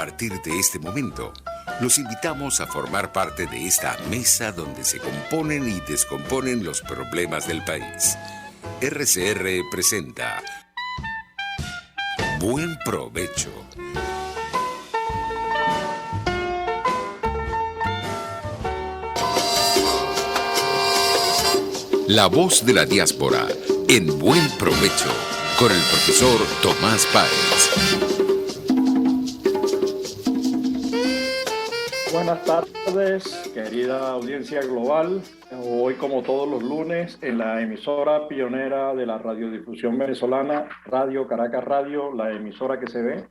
partir de este momento, los invitamos a formar parte de esta mesa donde se componen y descomponen los problemas del país. RCR presenta Buen Provecho. La voz de la diáspora en Buen Provecho con el profesor Tomás Páez. Buenas tardes, querida audiencia global. Hoy, como todos los lunes, en la emisora pionera de la radiodifusión venezolana, Radio Caracas Radio, la emisora que se ve,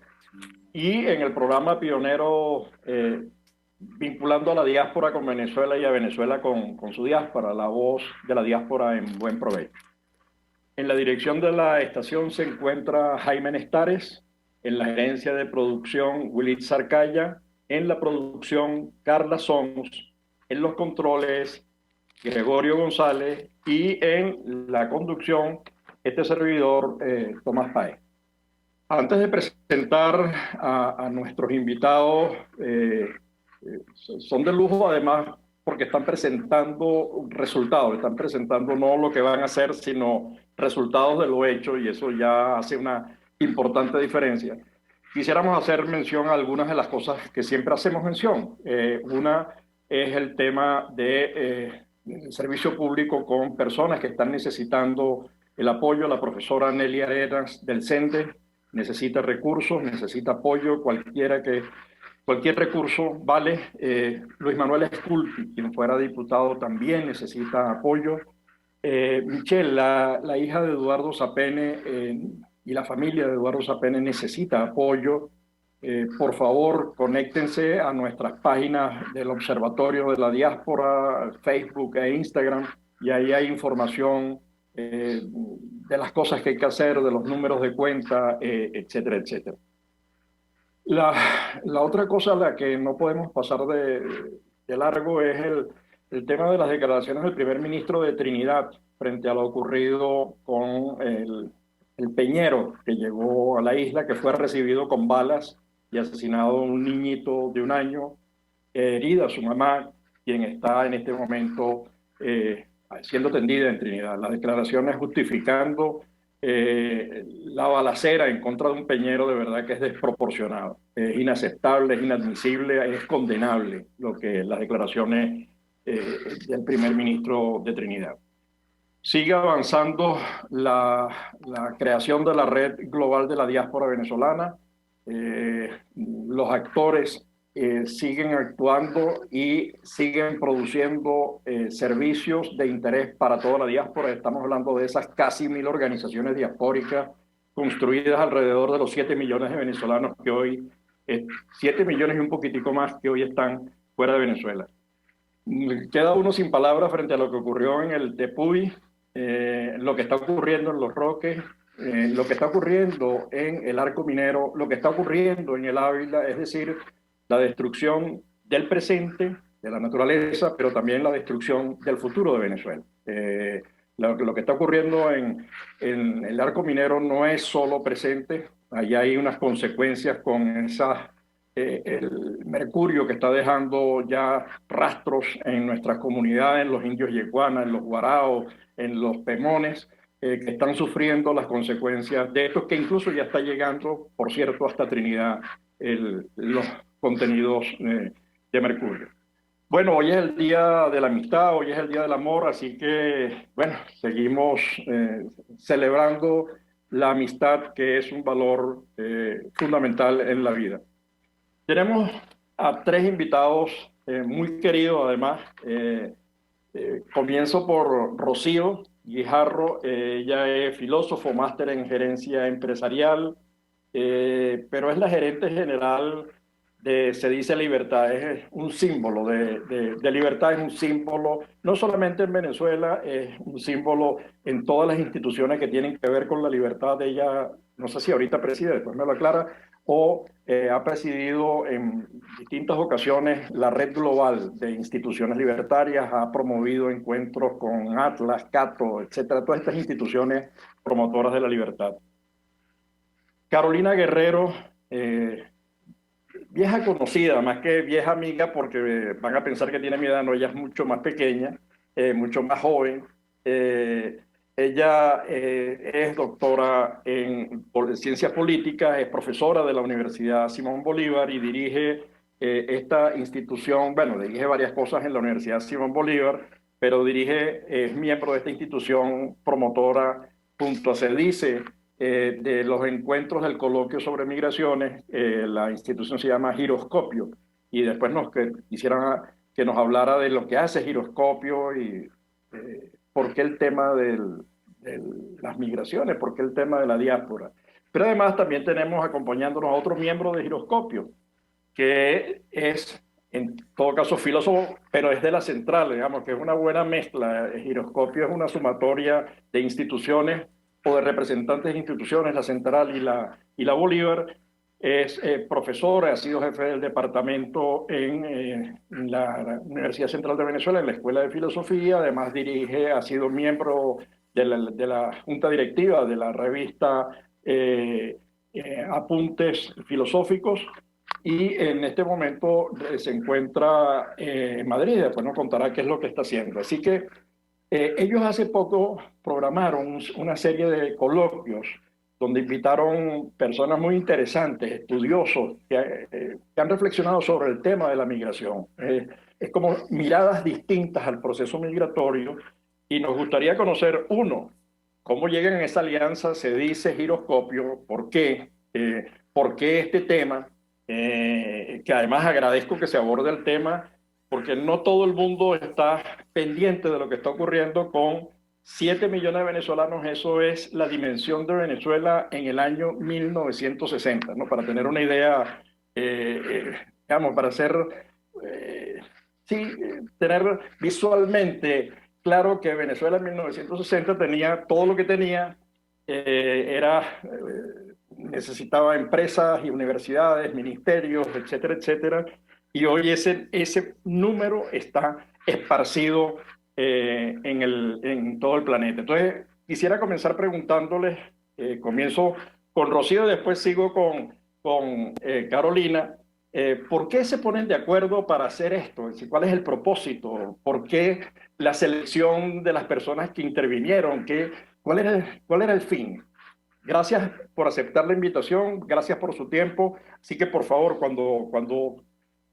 y en el programa pionero vinculando a la diáspora con Venezuela y a Venezuela con su diáspora, la voz de la diáspora en Buen Provecho. En la dirección de la estación se encuentra Jaime Nestares, en la gerencia de producción Willy Zarcaya, en la producción Carla Sons, en los controles Gregorio González y en la conducción este servidor Tomás Páez. Antes de presentar a nuestros invitados, son de lujo además porque están presentando resultados, están presentando no lo que van a hacer, sino resultados de lo hecho, y eso ya hace una importante diferencia. Quisiéramos hacer mención a algunas de las cosas que siempre hacemos mención. Una es el tema de servicio público con personas que están necesitando el apoyo. La profesora Nelly Arenas del CENDE necesita recursos, necesita apoyo, cualquier recurso vale. Luis Manuel Esculpi, quien fuera diputado, también necesita apoyo. Michelle, la hija de Eduardo Sapene, y la familia de Eduardo Sapene necesita apoyo. Por favor, conéctense a nuestras páginas del Observatorio de la Diáspora, Facebook e Instagram, y ahí hay información de las cosas que hay que hacer, de los números de cuenta, etcétera, etcétera. La otra cosa a la que no podemos pasar de largo es el tema de las declaraciones del primer ministro de Trinidad frente a lo ocurrido con el peñero que llegó a la isla, que fue recibido con balas y asesinado un niñito de 1 año, herida su mamá, quien está en este momento siendo tendida en Trinidad. Las declaraciones justificando la balacera en contra de un peñero, de verdad que es desproporcionado, es inaceptable, es inadmisible, es condenable las declaraciones del primer ministro de Trinidad. Sigue avanzando la creación de la red global de la diáspora venezolana. Los actores siguen actuando y siguen produciendo servicios de interés para toda la diáspora. Estamos hablando de esas casi 1.000 organizaciones diaspóricas construidas alrededor de los 7 millones de venezolanos que hoy, 7 millones y un poquitico más que hoy están fuera de Venezuela. Queda uno sin palabras frente a lo que ocurrió en el Tepuy, lo que está ocurriendo en Los Roques, lo que está ocurriendo en el Arco Minero, lo que está ocurriendo en el Ávila, es decir, la destrucción del presente, de la naturaleza, pero también la destrucción del futuro de Venezuela. Lo que está ocurriendo en el Arco Minero no es solo presente, ahí hay unas consecuencias con el mercurio que está dejando ya rastros en nuestras comunidades, en los indios yeguanas, en los guaraos, en los pemones, que están sufriendo las consecuencias de esto, que incluso ya está llegando, por cierto, hasta Trinidad, los contenidos de mercurio. Bueno, hoy es el Día de la Amistad, hoy es el Día del Amor, así que, bueno, seguimos celebrando la amistad, que es un valor fundamental en la vida. Tenemos a 3 invitados muy queridos, además. Comienzo por Rocío Guijarro. Ella es filósofo, máster en gerencia empresarial, pero es la gerente general de Se Dice Libertad. Es un símbolo de libertad, es un símbolo no solamente en Venezuela, es un símbolo en todas las instituciones que tienen que ver con la libertad de ella. No sé si ahorita preside, después me lo aclara, o ha presidido en distintas ocasiones la red global de instituciones libertarias, ha promovido encuentros con Atlas, Cato, etcétera, todas estas instituciones promotoras de la libertad. Carolina Guerrero, vieja conocida, más que vieja amiga, porque van a pensar que tiene mi edad, no, ella es mucho más pequeña, mucho más joven. Eh, Ella es doctora en ciencias políticas, es profesora de la Universidad Simón Bolívar y dirige esta institución, bueno, dirige varias cosas en la Universidad Simón Bolívar, pero es miembro de esta institución promotora junto a CEDICE, de los encuentros del coloquio sobre migraciones. La institución se llama Giroscopio, y después quisieran que nos hablara de lo que hace Giroscopio y por qué el tema de las migraciones, por qué el tema de la diáspora. Pero además también tenemos acompañándonos a otro miembro de Giroscopio, que es, en todo caso, filósofo, pero es de la central, digamos, que es una buena mezcla. El Giroscopio es una sumatoria de instituciones o de representantes de instituciones, la central y la Bolívar. Es profesor, ha sido jefe del departamento en la Universidad Central de Venezuela, en la Escuela de Filosofía. Además ha sido miembro de la junta directiva de la revista Apuntes Filosóficos, y en este momento se encuentra en Madrid. Después nos contará qué es lo que está haciendo. Así que ellos hace poco programaron una serie de coloquios donde invitaron personas muy interesantes, estudiosos, que han reflexionado sobre el tema de la migración. Es como miradas distintas al proceso migratorio, y nos gustaría conocer, uno, cómo llegan a esa alianza, se dice Giroscopio, por qué este tema, que además agradezco que se aborde el tema, porque no todo el mundo está pendiente de lo que está ocurriendo con 7 millones de venezolanos. Eso es la dimensión de Venezuela en el año 1960, ¿no? Para tener una idea, digamos, para hacer, sí, tener visualmente claro que Venezuela en 1960 tenía todo lo que tenía. Necesitaba empresas y universidades, ministerios, etcétera, etcétera. Y hoy ese número está esparcido en todo el planeta. Entonces, quisiera comenzar preguntándoles, comienzo con Rocío y después sigo con Carolina. ¿Por qué se ponen de acuerdo para hacer esto? Es decir, ¿cuál es el propósito? ¿Por qué la selección de las personas que intervinieron? ¿Cuál era el fin? Gracias por aceptar la invitación, gracias por su tiempo. Así que, por favor, cuando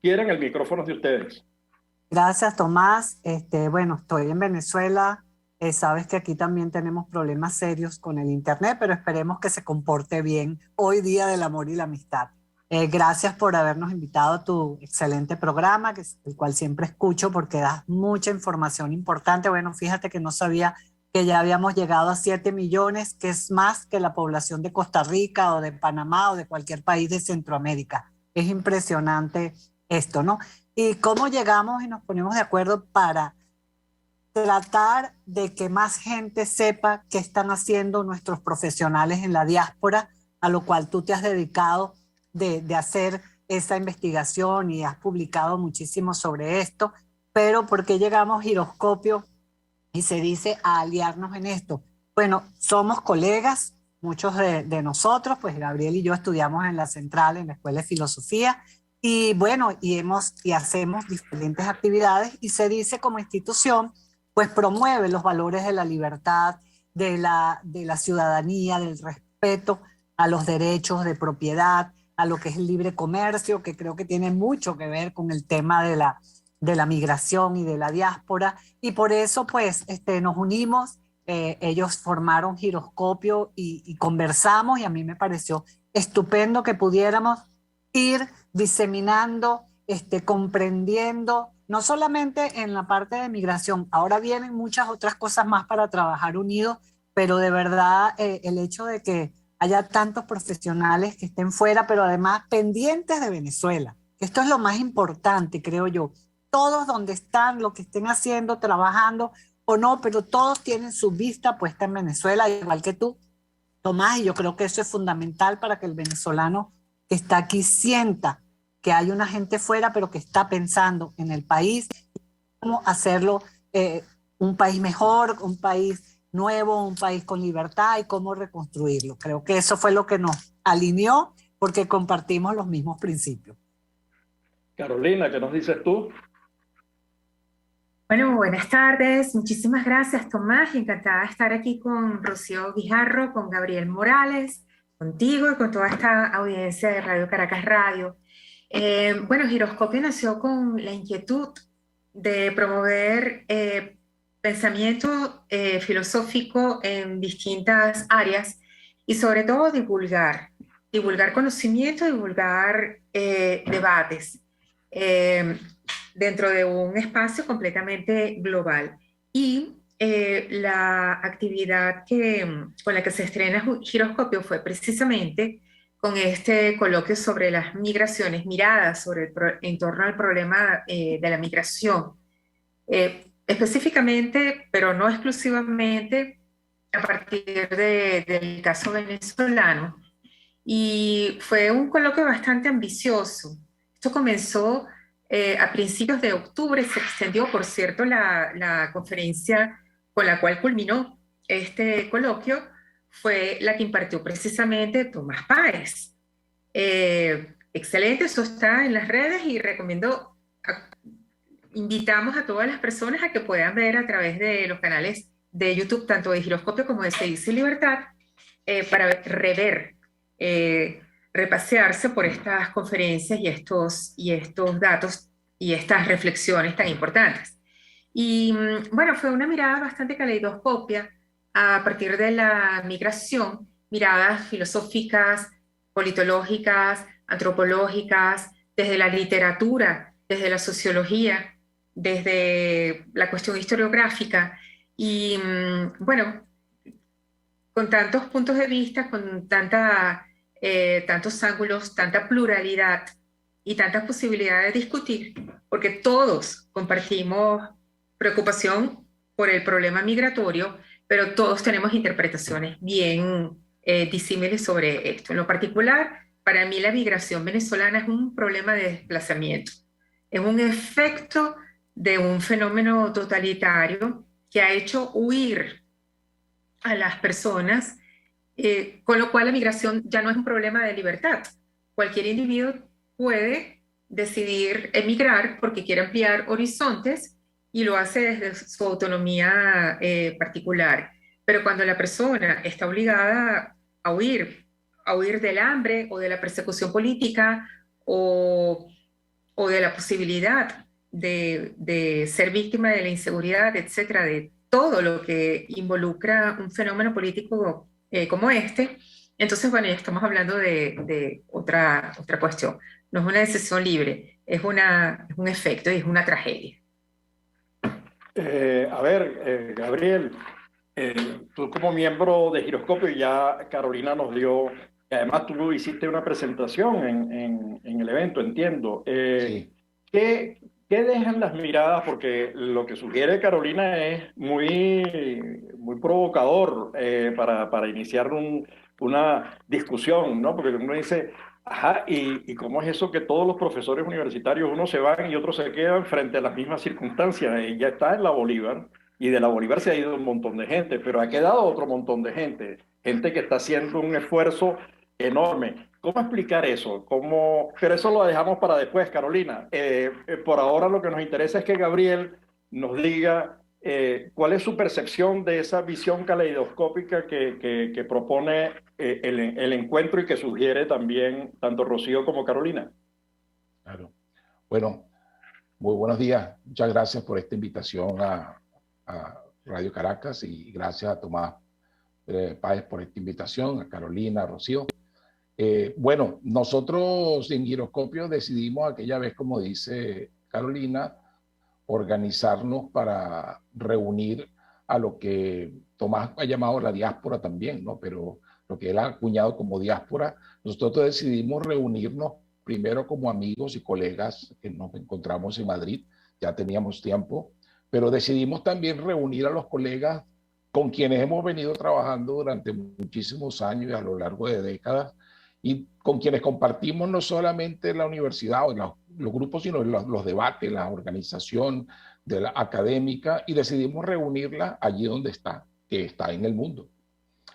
quieran, el micrófono es de ustedes. Gracias, Tomás. Bueno, estoy en Venezuela. Sabes que aquí también tenemos problemas serios con el Internet, pero esperemos que se comporte bien hoy, Día del Amor y la Amistad. Gracias por habernos invitado a tu excelente programa, el cual siempre escucho porque das mucha información importante. Bueno, fíjate que no sabía que ya habíamos llegado a 7 millones, que es más que la población de Costa Rica o de Panamá o de cualquier país de Centroamérica. Es impresionante esto, ¿no? Y cómo llegamos y nos ponemos de acuerdo para tratar de que más gente sepa qué están haciendo nuestros profesionales en la diáspora, a lo cual tú te has dedicado de hacer esa investigación y has publicado muchísimo sobre esto. Pero ¿por qué llegamos Giroscopio y se dice a aliarnos en esto? Bueno, somos colegas, muchos de nosotros, pues Gabriel y yo estudiamos en la Central, en la Escuela de Filosofía, y bueno, y hacemos diferentes actividades, y se dice como institución, pues promueve los valores de la libertad, de la ciudadanía, del respeto a los derechos de propiedad, a lo que es el libre comercio, que creo que tiene mucho que ver con el tema de la migración y de la diáspora, y por eso pues nos unimos. Ellos formaron Giroscopio y conversamos, y a mí me pareció estupendo que pudiéramos ir diseminando, comprendiendo, no solamente en la parte de migración. Ahora vienen muchas otras cosas más para trabajar unidos, pero de verdad el hecho de que haya tantos profesionales que estén fuera, pero además pendientes de Venezuela. Esto es lo más importante, creo yo. Todos donde están, lo que estén haciendo, trabajando o no, pero todos tienen su vista puesta en Venezuela, igual que tú, Tomás, y yo creo que eso es fundamental para que el venezolano que está aquí sienta que hay una gente fuera, pero que está pensando en el país, cómo hacerlo un país mejor, un país nuevo, un país con libertad, y cómo reconstruirlo. Creo que eso fue lo que nos alineó, porque compartimos los mismos principios. Carolina, ¿qué nos dices tú? Bueno, buenas tardes. Muchísimas gracias, Tomás. Encantada de estar aquí con Rocío Guijarro, con Gabriel Morales, contigo y con toda esta audiencia de Radio Caracas Radio. Bueno, Giroscopio nació con la inquietud de promover pensamiento filosófico en distintas áreas y sobre todo divulgar conocimiento, divulgar debates. Dentro de un espacio completamente global. Y la actividad con la que se estrena Giroscopio fue precisamente con este coloquio sobre las migraciones, miradas en torno al problema de la migración. Específicamente, pero no exclusivamente, a partir del caso venezolano. Y fue un coloquio bastante ambicioso. Esto comenzó a principios de octubre, se extendió, por cierto, la conferencia con la cual culminó este coloquio, fue la que impartió precisamente Tomás Páez. Excelente, eso está en las redes y invitamos a todas las personas a que puedan ver a través de los canales de YouTube, tanto de Giroscopio como de Se Dice Libertad, para rever, repasearse por estas conferencias y estos datos y estas reflexiones tan importantes. Y bueno, fue una mirada bastante caleidoscopia a partir de la migración, miradas filosóficas, politológicas, antropológicas, desde la literatura, desde la sociología, desde la cuestión historiográfica. Y bueno, con tantos puntos de vista, con tantos ángulos, tanta pluralidad y tantas posibilidades de discutir, porque todos compartimos preocupación por el problema migratorio, pero todos tenemos interpretaciones bien disímiles sobre esto. En lo particular, para mí la migración venezolana es un problema de desplazamiento, es un efecto de un fenómeno totalitario que ha hecho huir a las personas, con lo cual la migración ya no es un problema de libertad. Cualquier individuo puede decidir emigrar porque quiere ampliar horizontes y lo hace desde su autonomía particular. Pero cuando la persona está obligada a huir del hambre o de la persecución política o de la posibilidad de ser víctima de la inseguridad, etcétera, de todo lo que involucra un fenómeno político como este, entonces, bueno, ya estamos hablando de otra cuestión. No es una decisión libre, es un efecto y es una tragedia. A ver, Gabriel, tú como miembro de Giroscopio, ya Carolina nos dio, y además tú hiciste una presentación en el evento, entiendo. Sí. ¿Qué dejan las miradas? Porque lo que sugiere Carolina es muy provocador para iniciar una discusión, ¿no? Porque uno dice, ajá, ¿y cómo es eso que todos los profesores universitarios, unos se van y otros se quedan frente a las mismas circunstancias? Ella está en la Bolívar y de la Bolívar se ha ido un montón de gente, pero ha quedado otro montón de gente que está haciendo un esfuerzo enorme. ¿Cómo explicar eso? Pero eso lo dejamos para después, Carolina. Por ahora lo que nos interesa es que Gabriel nos diga cuál es su percepción de esa visión caleidoscópica que propone el encuentro y que sugiere también tanto Rocío como Carolina. Claro. Bueno, muy buenos días. Muchas gracias por esta invitación a Radio Caracas y gracias a Tomás Páez por esta invitación, a Carolina, a Rocío. Bueno, nosotros en Giroscopio decidimos aquella vez, como dice Carolina, organizarnos para reunir a lo que Tomás ha llamado la diáspora también, ¿no? Pero lo que él ha acuñado como diáspora, nosotros decidimos reunirnos primero como amigos y colegas que nos encontramos en Madrid, ya teníamos tiempo, pero decidimos también reunir a los colegas con quienes hemos venido trabajando durante muchísimos años y a lo largo de décadas, y con quienes compartimos no solamente la universidad o los grupos, sino los debates, la organización de la académica, y decidimos reunirla allí donde está, que está en el mundo.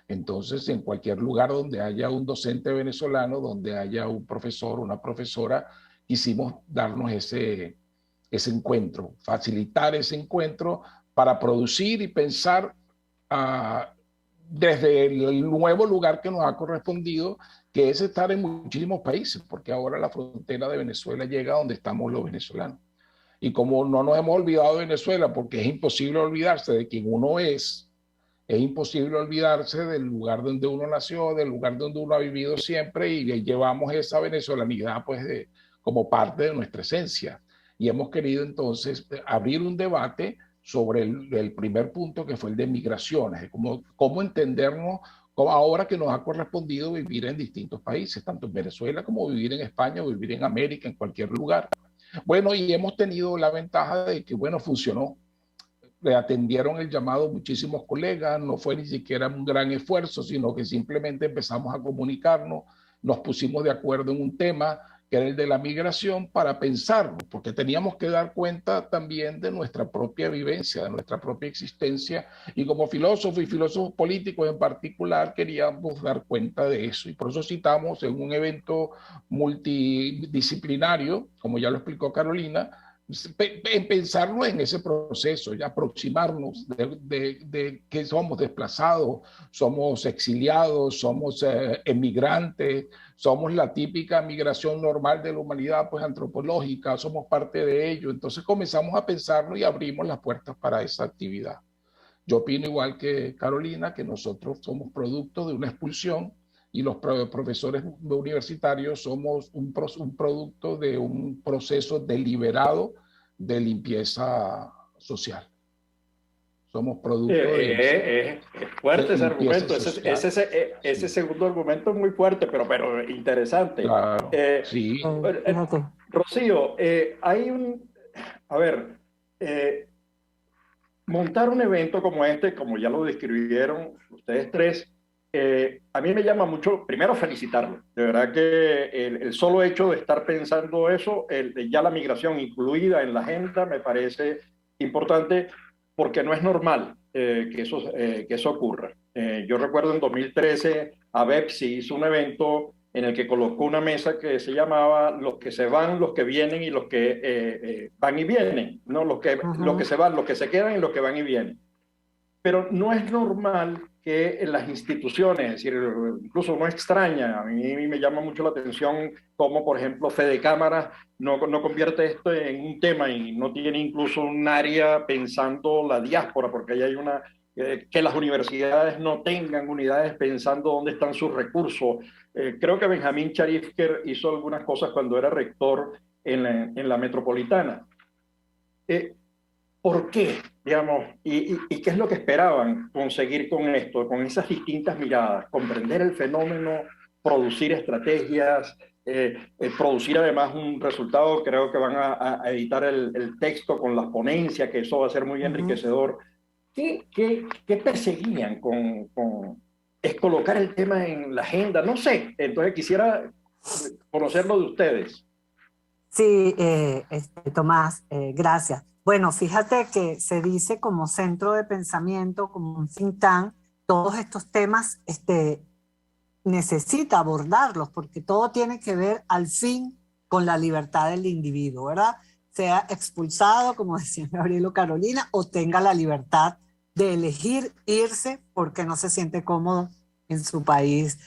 Entonces, en cualquier lugar donde haya un docente venezolano, donde haya un profesor, una profesora quisimos darnos ese encuentro, facilitar ese encuentro para producir y pensar desde el nuevo lugar que nos ha correspondido, que es estar en muchísimos países, porque ahora la frontera de Venezuela llega a donde estamos los venezolanos. Y como no nos hemos olvidado de Venezuela, porque es imposible olvidarse de quién uno es imposible olvidarse del lugar donde uno nació, del lugar donde uno ha vivido siempre, y llevamos esa venezolanidad pues como parte de nuestra esencia. Y hemos querido entonces abrir un debate sobre el primer punto, que fue el de migraciones, de cómo entendernos ahora que nos ha correspondido vivir en distintos países, tanto en Venezuela como vivir en España o vivir en América, en cualquier lugar. Bueno, y hemos tenido la ventaja de que, bueno, funcionó. Le atendieron el llamado muchísimos colegas, no fue ni siquiera un gran esfuerzo, sino que simplemente empezamos a comunicarnos, nos pusimos de acuerdo en un tema que era el de la migración para pensarlo, porque teníamos que dar cuenta también de nuestra propia vivencia, de nuestra propia existencia, y como filósofos y filósofos políticos en particular queríamos dar cuenta de eso, y por eso citamos en un evento multidisciplinario, como ya lo explicó Carolina, en pensarnos en ese proceso, y aproximarnos de que somos desplazados, somos exiliados, somos emigrantes, somos la típica migración normal de la humanidad, pues antropológica, somos parte de ello. Entonces comenzamos a pensarlo y abrimos las puertas para esa actividad. Yo opino igual que Carolina, que nosotros somos producto de una expulsión, y los profesores universitarios somos un producto de un proceso deliberado de limpieza social. Somos producto de fuerte ese argumento, ese segundo argumento es muy fuerte, pero interesante. Claro, sí. Rocío, montar un evento como este, como ya lo describieron ustedes tres, a mí me llama mucho, primero felicitarlo, de verdad que el solo hecho de estar pensando eso, ya la migración incluida en la agenda, me parece importante, porque no es normal que eso ocurra. Yo recuerdo en 2013, ABEPSI hizo un evento en el que colocó una mesa que se llamaba los que se van, los que vienen y los que van y vienen, ¿no? Los que se van, los que se quedan y los que van y vienen. Pero no es normal que en las instituciones, es decir, incluso no extraña, a mí me llama mucho la atención cómo, por ejemplo, Fede Cámaras no convierte esto en un tema y no tiene incluso un área pensando la diáspora, porque ahí hay que las universidades no tengan unidades pensando dónde están sus recursos. Creo que Benjamín Charifker hizo algunas cosas cuando era rector en la Metropolitana. ¿Por qué? Digamos, y qué es lo que esperaban conseguir con esto, con esas distintas miradas? Comprender el fenómeno, producir estrategias, producir además un resultado. Creo que van a editar el texto con las ponencias, que eso va a ser muy enriquecedor. ¿Qué perseguían es colocar el tema en la agenda? No sé, entonces quisiera conocerlo de ustedes. Sí, Tomás, gracias. Bueno, fíjate que se dice como centro de pensamiento, como un think tank, todos estos temas necesita abordarlos, porque todo tiene que ver al fin con la libertad del individuo, ¿verdad? Sea expulsado, como decía Gabriel o Carolina, o tenga la libertad de elegir irse porque no se siente cómodo en su país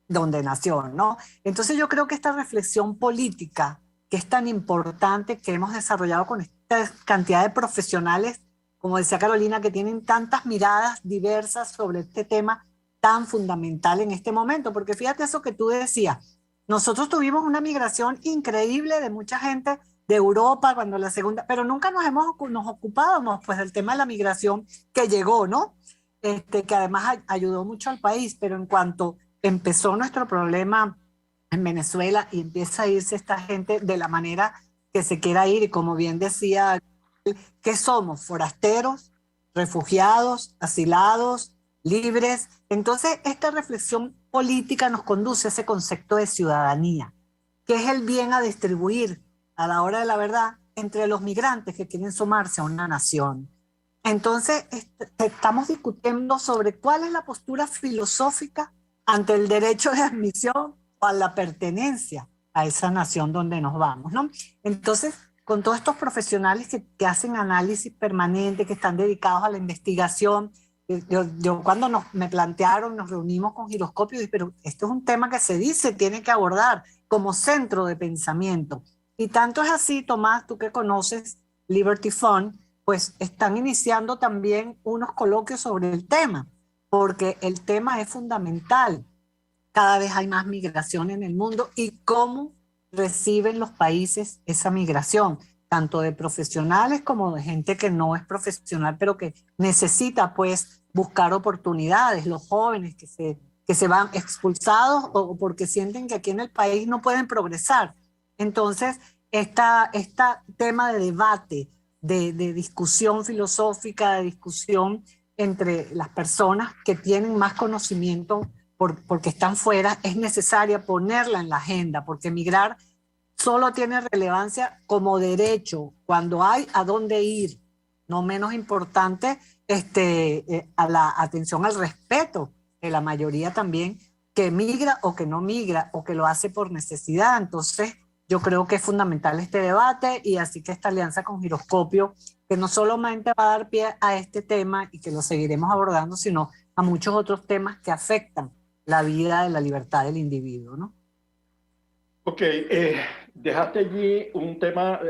donde nació, ¿no? Entonces yo creo que esta reflexión política, que es tan importante, que hemos desarrollado con esta cantidad de profesionales, como decía Carolina, que tienen tantas miradas diversas sobre este tema tan fundamental en este momento, porque fíjate eso que tú decías, nosotros tuvimos una migración increíble de mucha gente de Europa cuando la segunda, pero nunca nos ocupábamos pues del tema de la migración que llegó, ¿no? Que además ayudó mucho al país, pero en cuanto empezó nuestro problema en Venezuela y empieza a irse esta gente de la manera que se quiera ir, y como bien decía, ¿qué somos? Forasteros, refugiados, asilados, libres. Entonces, esta reflexión política nos conduce a ese concepto de ciudadanía, que es el bien a distribuir a la hora de la verdad entre los migrantes que quieren sumarse a una nación. Entonces, estamos discutiendo sobre cuál es la postura filosófica ante el derecho de admisión o a la pertenencia a esa nación donde nos vamos, ¿no? Entonces, con todos estos profesionales que hacen análisis permanente, que están dedicados a la investigación, yo cuando me plantearon, nos reunimos con Giroscopio, dije, pero esto es un tema que se dice, tiene que abordar como centro de pensamiento. Y tanto es así, Tomás, tú que conoces Liberty Fund, pues están iniciando también unos coloquios sobre el tema, porque el tema es fundamental. Cada vez hay más migración en el mundo y cómo reciben los países esa migración, tanto de profesionales como de gente que no es profesional, pero que necesita pues buscar oportunidades, los jóvenes que se van expulsados o porque sienten que aquí en el país no pueden progresar. Entonces, este tema de debate, de discusión filosófica, de discusión entre las personas que tienen más conocimiento porque están fuera, es necesaria ponerla en la agenda, porque migrar solo tiene relevancia como derecho cuando hay a dónde ir, no menos importante a la atención al respeto de la mayoría también que migra o que no migra o que lo hace por necesidad. Entonces yo creo que es fundamental este debate y así que esta alianza con Giroscopio, que no solamente va a dar pie a este tema y que lo seguiremos abordando, sino a muchos otros temas que afectan la vida de la libertad del individuo, ¿no? Ok, dejaste allí un tema,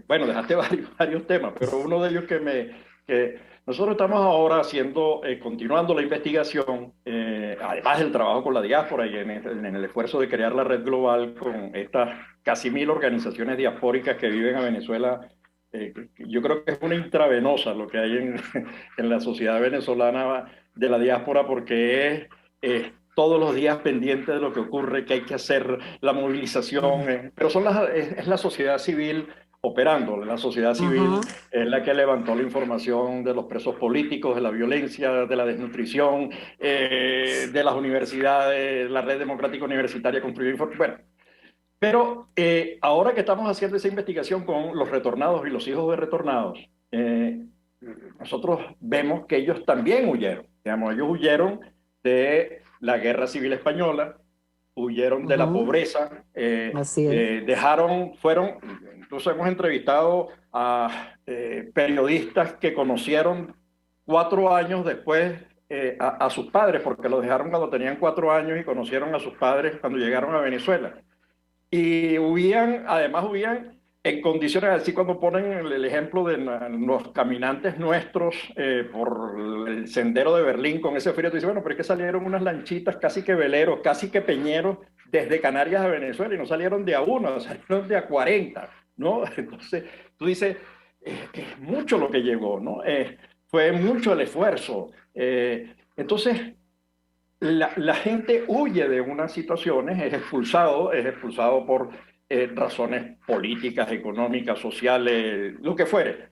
bueno, dejaste varios temas, pero uno de ellos que nosotros estamos ahora haciendo, continuando la investigación, además del trabajo con la diáspora y en el esfuerzo de crear la red global con estas casi 1000 organizaciones diaspóricas que viven a Venezuela. Yo creo que es una intravenosa lo que hay en la sociedad venezolana de la diáspora, porque es todos los días pendiente de lo que ocurre, que hay que hacer la movilización, pero es la sociedad civil operando. La sociedad civil es la que levantó la información de los presos políticos, de la violencia, de la desnutrición, de las universidades, la red democrática universitaria construyó información. Bueno, pero ahora que estamos haciendo esa investigación con los retornados y los hijos de retornados, nosotros vemos que ellos también huyeron. Digamos, ellos huyeron de la Guerra Civil Española, huyeron de la pobreza, incluso hemos entrevistado a periodistas que conocieron 4 años después a sus padres, porque los dejaron cuando tenían 4 años y conocieron a sus padres cuando llegaron a Venezuela. Y además huían en condiciones así, cuando ponen el ejemplo de los caminantes nuestros por el sendero de Berlín con ese frío, tú dices, bueno, pero es que salieron unas lanchitas casi que veleros, casi que peñeros desde Canarias a Venezuela y no salieron de a uno, salieron de a 40, ¿no? Entonces tú dices, es mucho lo que llegó, ¿no? Fue mucho el esfuerzo. Entonces, la gente huye de unas situaciones, es expulsado por razones políticas, económicas, sociales, lo que fuere.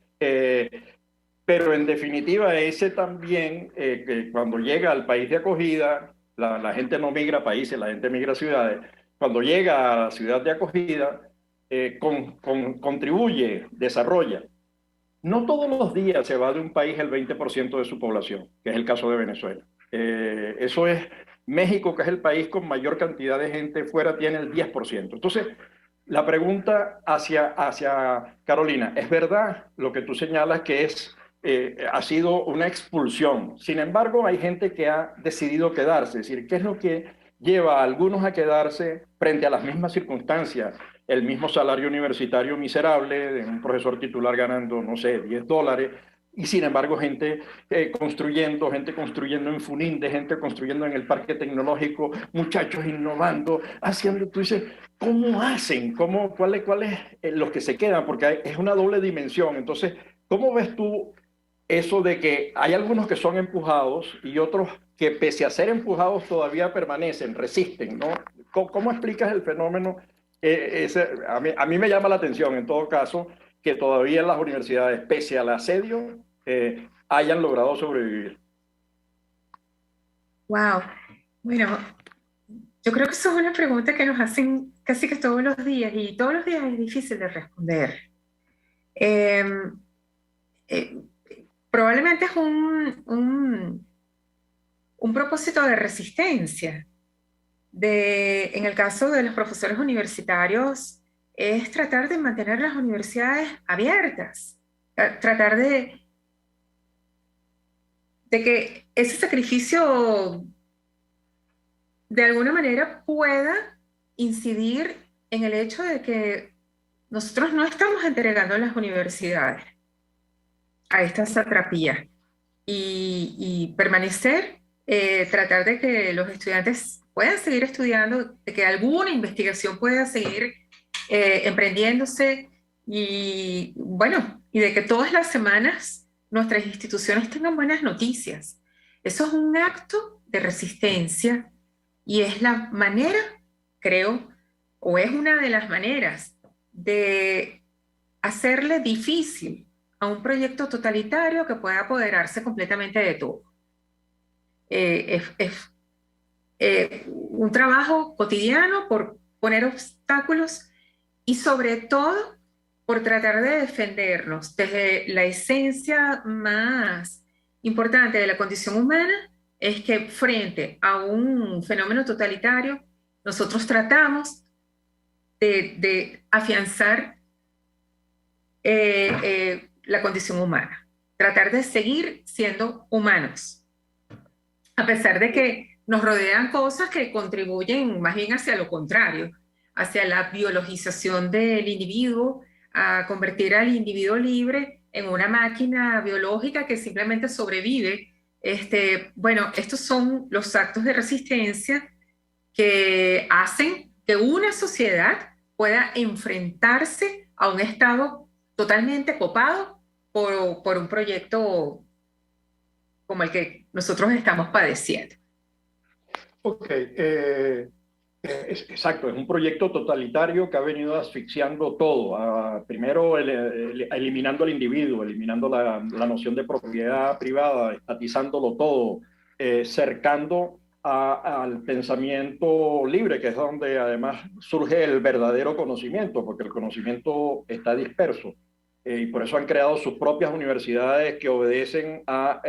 Pero en definitiva, ese también, que cuando llega al país de acogida, la gente no migra a países, la gente migra a ciudades. Cuando llega a la ciudad de acogida, contribuye, desarrolla. No todos los días se va de un país el 20% de su población, que es el caso de Venezuela. Eso es México, que es el país con mayor cantidad de gente fuera, tiene el 10%. Entonces, la pregunta hacia Carolina, ¿es verdad lo que tú señalas que ha sido una expulsión? Sin embargo, hay gente que ha decidido quedarse. Es decir, ¿qué es lo que lleva a algunos a quedarse frente a las mismas circunstancias? El mismo salario universitario miserable de un profesor titular ganando, no sé, $10, y sin embargo gente construyendo en Funinde, gente construyendo en el parque tecnológico, muchachos innovando, haciendo, tú dices, ¿cómo hacen? ¿Cuál es los que se quedan? Porque es una doble dimensión. Entonces, ¿cómo ves tú eso de que hay algunos que son empujados y otros que pese a ser empujados todavía permanecen, resisten, ¿no? ¿Cómo explicas el fenómeno? A mí me llama la atención, en todo caso, que todavía en las universidades, pese al asedio, hayan logrado sobrevivir. Wow. Bueno, yo creo que eso es una pregunta que nos hacen casi que todos los días y todos los días es difícil de responder. Probablemente es un propósito de resistencia, en el caso de los profesores universitarios, es tratar de mantener las universidades abiertas, tratar de que ese sacrificio de alguna manera pueda incidir en el hecho de que nosotros no estamos entregando las universidades a esta satrapía y permanecer, tratar de que los estudiantes puedan seguir estudiando, de que alguna investigación pueda seguir emprendiéndose y bueno, y de que todas las semanas nuestras instituciones tengan buenas noticias. Eso es un acto de resistencia y es la manera, creo, o es una de las maneras de hacerle difícil a un proyecto totalitario que pueda apoderarse completamente de todo. Es un trabajo cotidiano por poner obstáculos y sobre todo por tratar de defendernos desde la esencia más importante de la condición humana, es que frente a un fenómeno totalitario, nosotros tratamos de afianzar la condición humana, tratar de seguir siendo humanos, a pesar de que nos rodean cosas que contribuyen más bien hacia lo contrario, hacia la biologización del individuo, a convertir al individuo libre en una máquina biológica que simplemente sobrevive. Bueno, estos son los actos de resistencia que hacen que una sociedad pueda enfrentarse a un Estado totalmente copado por un proyecto como el que nosotros estamos padeciendo. Ok, exacto, es un proyecto totalitario que ha venido asfixiando todo. Primero eliminando al individuo, eliminando la noción de propiedad privada, estatizándolo todo, cercando al pensamiento libre, que es donde además surge el verdadero conocimiento, porque el conocimiento está disperso. Y por eso han creado sus propias universidades que obedecen a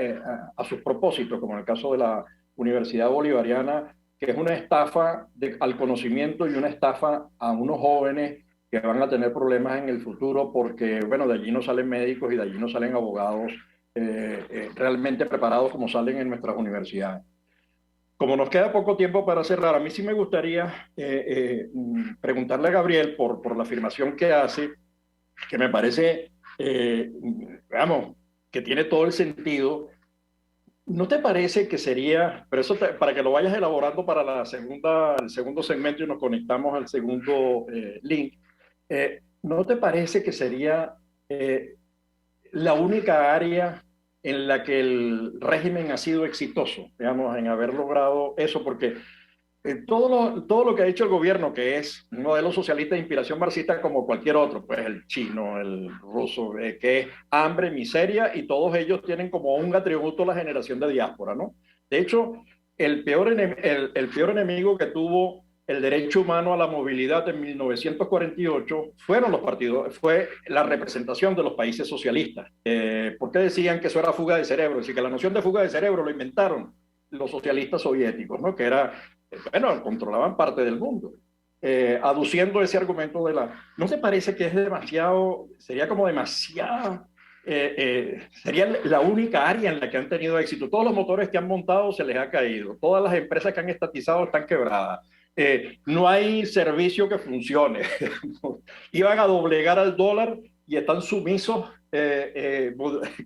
sus propósitos, como en el caso de la Universidad Bolivariana, que es una estafa al conocimiento y una estafa a unos jóvenes que van a tener problemas en el futuro porque, bueno, de allí no salen médicos y de allí no salen abogados realmente preparados como salen en nuestras universidades. Como nos queda poco tiempo para cerrar, a mí sí me gustaría preguntarle a Gabriel por la afirmación que hace, que me parece, vamos, que tiene todo el sentido. ¿No te parece que sería, pero eso para que lo vayas elaborando para el segundo segmento y nos conectamos al segundo link, ¿no te parece que sería la única área en la que el régimen ha sido exitoso, digamos, en haber logrado eso? Porque todo lo que ha hecho el gobierno, que es un modelo socialista de inspiración marxista como cualquier otro, pues el chino, el ruso, que es hambre, miseria, y todos ellos tienen como un atributo la generación de diáspora, ¿no? De hecho, el peor enemigo que tuvo el derecho humano a la movilidad en 1948 fueron los partidos, fue la representación de los países socialistas. Porque decían que eso era fuga de cerebro, es decir, que la noción de fuga de cerebro lo inventaron los socialistas soviéticos, ¿no? Que era, bueno, controlaban parte del mundo, aduciendo ese argumento de la... ¿No te parece que es demasiado, sería como demasiado, sería la única área en la que han tenido éxito? Todos los motores que han montado se les ha caído, todas las empresas que han estatizado están quebradas, no hay servicio que funcione, iban a doblegar al dólar y están sumisos,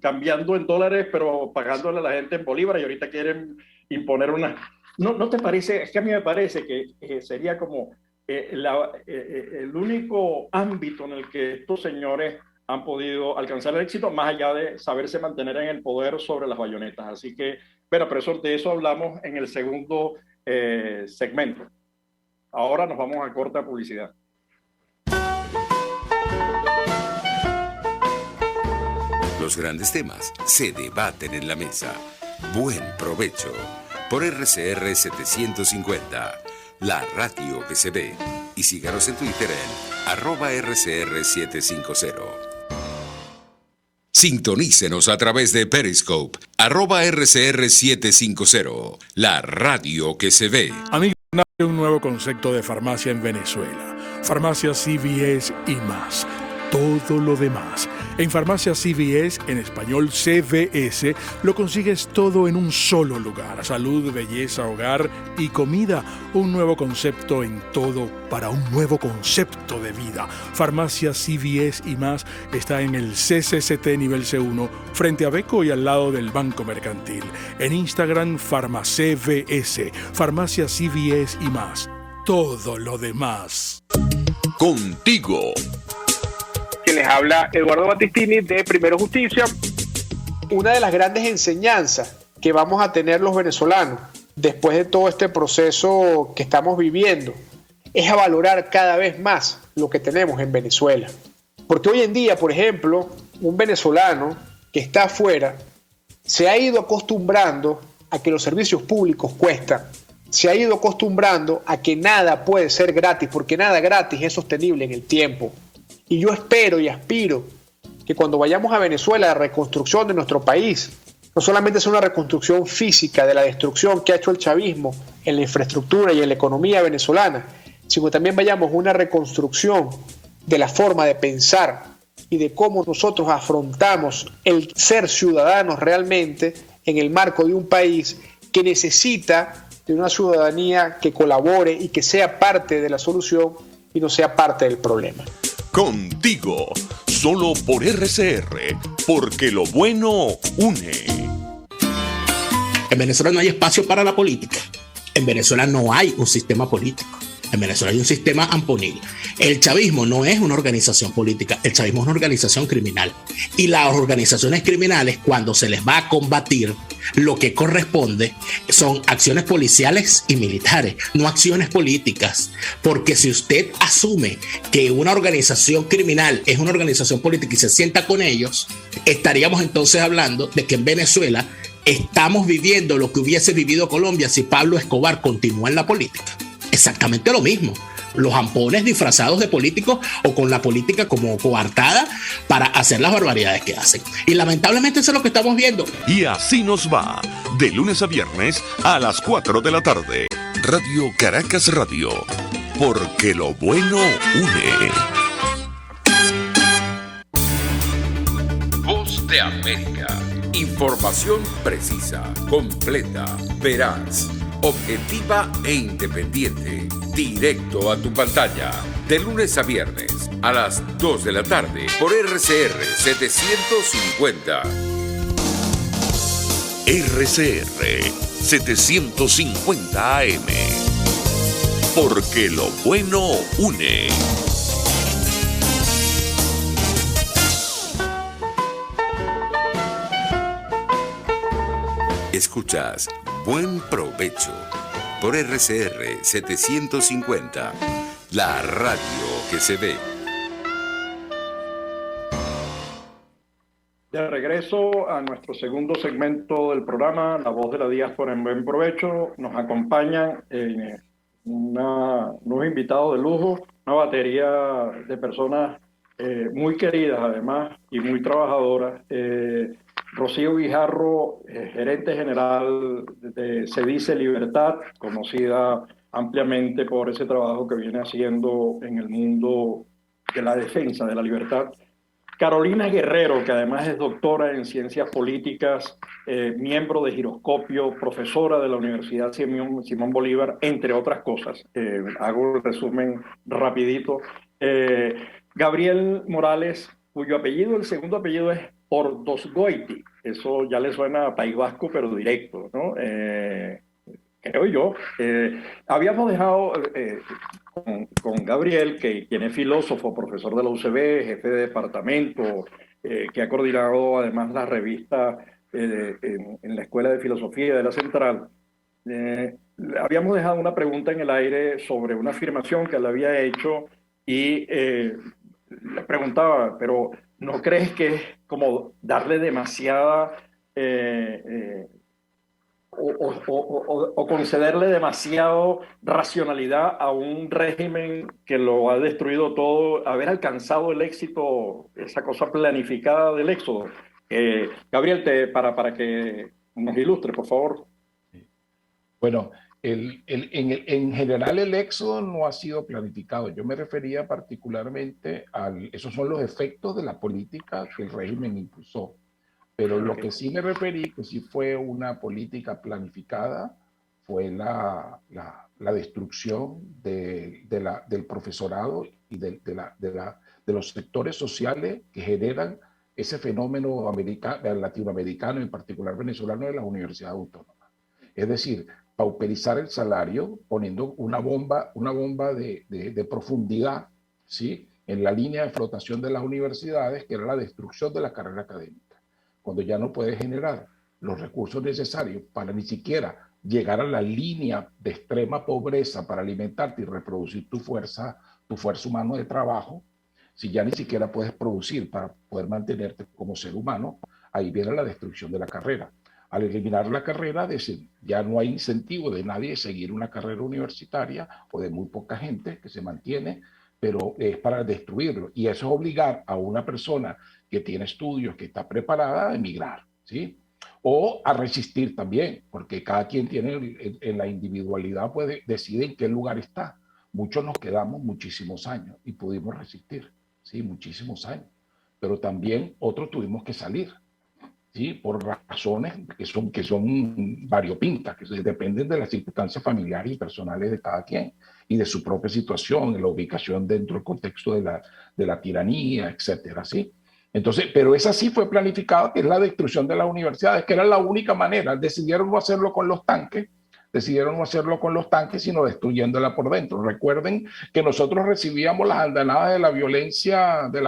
cambiando en dólares, pero pagándole a la gente en bolívares, y ahorita quieren imponer una... ¿No te parece? Es que a mí me parece que sería como el único ámbito en el que estos señores han podido alcanzar el éxito, más allá de saberse mantener en el poder sobre las bayonetas. Así que, bueno, pero de eso hablamos en el segundo segmento. Ahora nos vamos a corta publicidad. Los grandes temas se debaten en la mesa. Buen provecho. Por RCR 750, la radio que se ve. Y síganos en Twitter en @RCR750. Sintonícenos a través de Periscope, @RCR750, la radio que se ve. Nace un nuevo concepto de farmacia en Venezuela. Farmacia CVS y más. Todo lo demás. En Farmacia CVS, en español CVS, lo consigues todo en un solo lugar. Salud, belleza, hogar y comida. Un nuevo concepto en todo para un nuevo concepto de vida. Farmacia CVS y más está en el CCCT nivel C1, frente a Beco y al lado del Banco Mercantil. En Instagram, FarmaCVS. Farmacia CVS y más. Todo lo demás. Contigo. Que les habla Eduardo Battistini de Primero Justicia. Una de las grandes enseñanzas que vamos a tener los venezolanos después de todo este proceso que estamos viviendo es a valorar cada vez más lo que tenemos en Venezuela. Porque hoy en día, por ejemplo, un venezolano que está afuera se ha ido acostumbrando a que los servicios públicos cuestan. Se ha ido acostumbrando a que nada puede ser gratis, porque nada gratis es sostenible en el tiempo. Y yo espero y aspiro que cuando vayamos a Venezuela, la reconstrucción de nuestro país no solamente sea una reconstrucción física de la destrucción que ha hecho el chavismo en la infraestructura y en la economía venezolana, sino también vayamos a una reconstrucción de la forma de pensar y de cómo nosotros afrontamos el ser ciudadanos realmente en el marco de un país que necesita de una ciudadanía que colabore y que sea parte de la solución y no sea parte del problema. Contigo, solo por RCR, porque lo bueno une. En Venezuela no hay espacio para la política. En Venezuela no hay un sistema político. En Venezuela hay un sistema amponil. El chavismo no es una organización política, el chavismo es una organización criminal. Y las organizaciones criminales, cuando se les va a combatir, lo que corresponde son acciones policiales y militares, no acciones políticas. Porque si usted asume que una organización criminal es una organización política y se sienta con ellos, estaríamos entonces hablando de que en Venezuela estamos viviendo lo que hubiese vivido Colombia si Pablo Escobar continúa en la política. Exactamente lo mismo. Los ampones disfrazados de políticos o con la política como coartada para hacer las barbaridades que hacen. Y lamentablemente eso es lo que estamos viendo. Y así nos va, de lunes a viernes a las 4 de la tarde. Radio Caracas Radio, porque lo bueno une. Voz de América. Información precisa, completa, veraz, objetiva e independiente. Directo a tu pantalla. De lunes a viernes a las 2 de la tarde por RCR 750. RCR 750 AM. Porque lo bueno une. Escuchas Buen Provecho por RCR 750, la radio que se ve. De regreso a nuestro segundo segmento del programa, La Voz de la Diáspora en Buen Provecho, nos acompañan unos invitados de lujo, una batería de personas muy queridas además y muy trabajadoras. Rocío Guijarro, gerente general de Cedice Libertad, conocida ampliamente por ese trabajo que viene haciendo en el mundo de la defensa de la libertad. Carolina Guerrero, que además es doctora en ciencias políticas, miembro de Giroscopio, profesora de la Universidad Simón Bolívar, entre otras cosas. Hago el resumen rapidito. Gabriel Morales, cuyo apellido, el segundo apellido es Ordosgoiti. Eso ya le suena a País Vasco, pero directo, ¿no? Creo yo. Habíamos dejado con Gabriel, quien es filósofo, profesor de la UCB, jefe de departamento, que ha coordinado además la revista en la Escuela de Filosofía de la Central. Habíamos dejado una pregunta en el aire sobre una afirmación que él había hecho y le preguntaba, pero ¿no crees que es como darle demasiada o concederle demasiado racionalidad a un régimen que lo ha destruido todo, haber alcanzado el éxito, esa cosa planificada del éxodo? Gabriel, para que nos ilustre, por favor. Bueno, En general el éxodo no ha sido planificado. Yo me refería particularmente esos son los efectos de la política que el régimen impulsó. Pero lo que sí me referí, que sí fue una política planificada, fue la destrucción del profesorado y de los sectores sociales que generan ese fenómeno latinoamericano, en particular venezolano, de las universidades autónomas. Es decir, pauperizar el salario poniendo una bomba de profundidad, ¿sí?, en la línea de flotación de las universidades, que era la destrucción de la carrera académica. Cuando ya no puedes generar los recursos necesarios para ni siquiera llegar a la línea de extrema pobreza para alimentarte y reproducir tu fuerza humana de trabajo, si ya ni siquiera puedes producir para poder mantenerte como ser humano, ahí viene la destrucción de la carrera. Al eliminar la carrera, ya no hay incentivo de nadie de seguir una carrera universitaria o de muy poca gente que se mantiene, pero es para destruirlo. Y eso es obligar a una persona que tiene estudios, que está preparada a emigrar, ¿sí? O a resistir también, porque cada quien tiene en la individualidad, decide en qué lugar está. Muchos nos quedamos muchísimos años y pudimos resistir, ¿sí? Muchísimos años. Pero también otros tuvimos que salir, ¿sí?, por razones que son variopintas, que dependen de las circunstancias familiares y personales de cada quien y de su propia situación, de la ubicación dentro del contexto de la tiranía, etcétera, ¿sí? Entonces, pero esa sí fue planificada, que es la destrucción de las universidades, que era la única manera. Decidieron no hacerlo con los tanques, sino destruyéndola por dentro. Recuerden que nosotros recibíamos las andanadas de las violencias de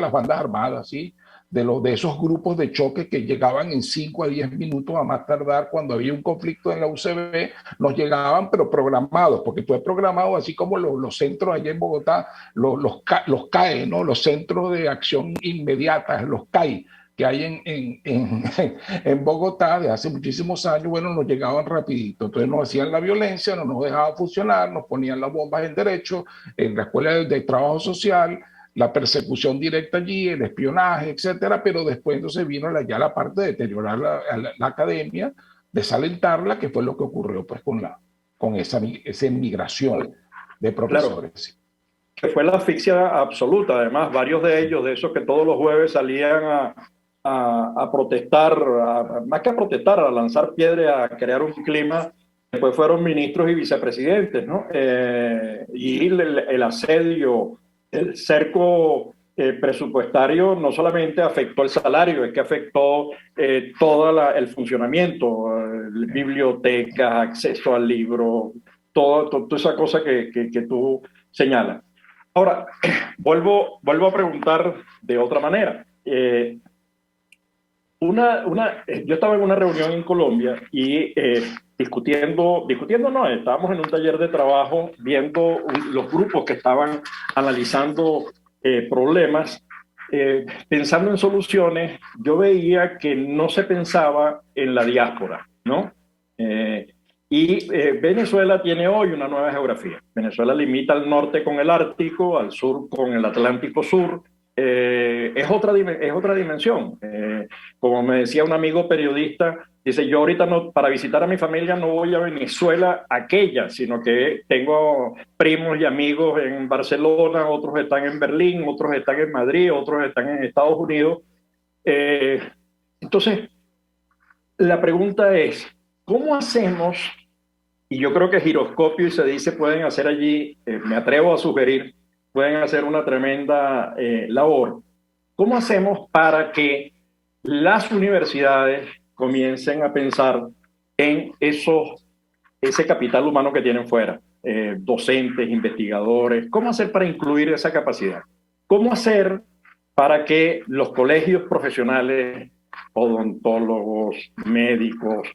las bandas armadas, ¿sí?, de esos grupos de choque que llegaban en 5 a 10 minutos a más tardar. Cuando había un conflicto en la UCB, nos llegaban, pero programados, porque fue programado, así como los centros allá en Bogotá, los CAE, ¿no?, los centros de acción inmediata, los CAI, que hay en Bogotá de hace muchísimos años. Bueno, nos llegaban rapidito. Entonces nos hacían la violencia, no nos dejaban funcionar, nos ponían las bombas en derecho, en la escuela de trabajo social, la persecución directa allí, el espionaje, etcétera. Pero después entonces vino ya la parte de deteriorar la academia, desalentarla, que fue lo que ocurrió pues con esa migración de profesores. Claro, que fue la asfixia absoluta. Además, varios de ellos, de esos que todos los jueves salían a protestar, más que a protestar, a lanzar piedras, a crear un clima, después fueron ministros y vicepresidentes, ¿no? Y el asedio, el cerco presupuestario no solamente afectó el salario, es que afectó todo el funcionamiento, bibliotecas, acceso al libro, toda esa cosa que tú señalas. Ahora, vuelvo a preguntar de otra manera. Yo estaba en una reunión en Colombia y estábamos en un taller de trabajo viendo los grupos que estaban analizando problemas, pensando en soluciones. Yo veía que no se pensaba en la diáspora, ¿no? Venezuela tiene hoy una nueva geografía. Venezuela limita al norte con el Ártico, al sur con el Atlántico Sur. Es otra dimensión. Como me decía un amigo periodista, dice: yo ahorita para visitar a mi familia no voy a Venezuela aquella, sino que tengo primos y amigos en Barcelona, otros están en Berlín, otros están en Madrid, otros están en Estados Unidos. Entonces, la pregunta es, ¿cómo hacemos? Y yo creo que Giroscopio y CEDICE pueden hacer allí, me atrevo a sugerir, pueden hacer una tremenda labor. ¿Cómo hacemos para que las universidades comiencen a pensar en ese capital humano que tienen fuera? Docentes, investigadores. ¿Cómo hacer para incluir esa capacidad? ¿Cómo hacer para que los colegios profesionales, odontólogos, médicos,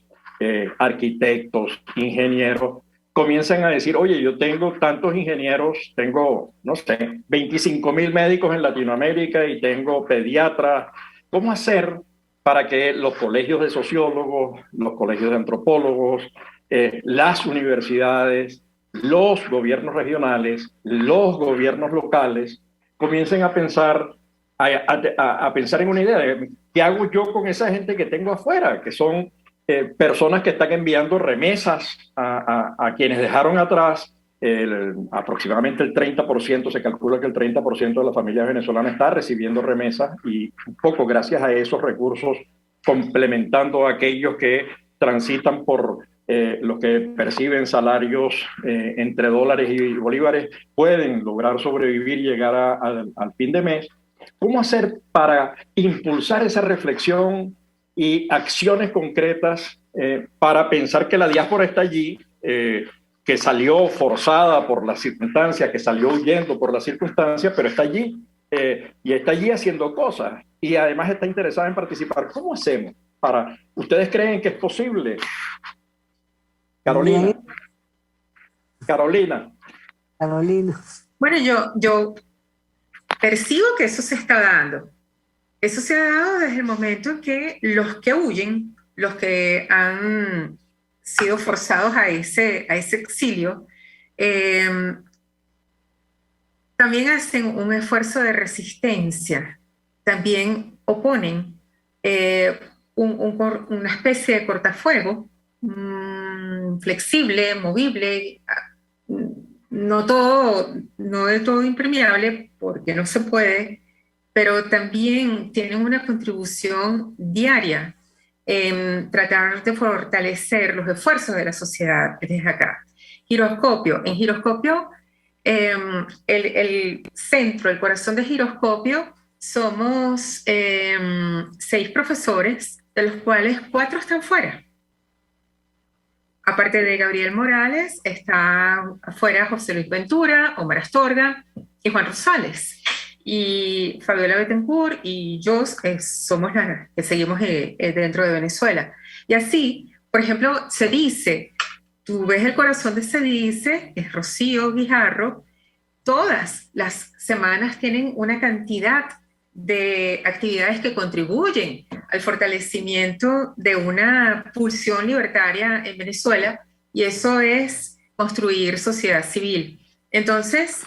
arquitectos, ingenieros, comiencen a decir: oye, yo tengo tantos ingenieros, tengo, no sé, 25,000 médicos en Latinoamérica y tengo pediatras? ¿Cómo hacer para que los colegios de sociólogos, los colegios de antropólogos, las universidades, los gobiernos regionales, los gobiernos locales comiencen a pensar, a pensar en una idea de qué hago yo con esa gente que tengo afuera, que son personas que están enviando remesas a quienes dejaron atrás. Aproximadamente el 30%, se calcula que el 30% de las familias venezolanas está recibiendo remesas, y un poco gracias a esos recursos, complementando a aquellos que transitan por los que perciben salarios entre dólares y bolívares, pueden lograr sobrevivir y llegar al fin de mes. ¿Cómo hacer para impulsar esa reflexión y acciones concretas para pensar que la diáspora está allí, que salió forzada por las circunstancias, que salió huyendo por las circunstancias, pero está allí y está allí haciendo cosas y además está interesada en participar? ¿Cómo hacemos para? ¿Ustedes creen que es posible? Carolina. Carolina. Bueno, yo percibo que eso se está dando. Eso se ha dado desde el momento en que los que huyen, los que han sido forzados a ese exilio, también hacen un esfuerzo de resistencia, también oponen una especie de cortafuego flexible, movible, no de todo impermeable, porque no se puede, pero también tienen una contribución diaria en tratar de fortalecer los esfuerzos de la sociedad desde acá. Giroscopio. En Giroscopio, el centro, el corazón de Giroscopio, somos 6 profesores, de los cuales 4 están fuera. Aparte de Gabriel Morales, está afuera José Luis Ventura, Omar Astorga y Juan Rosales. Y Fabiola Bettencourt y yo somos las que seguimos dentro de Venezuela. Y así, por ejemplo, CEDICE, tú ves el corazón de CEDICE, es Rocío Guijarro, todas las semanas tienen una cantidad de actividades que contribuyen al fortalecimiento de una pulsión libertaria en Venezuela, y eso es construir sociedad civil. Entonces,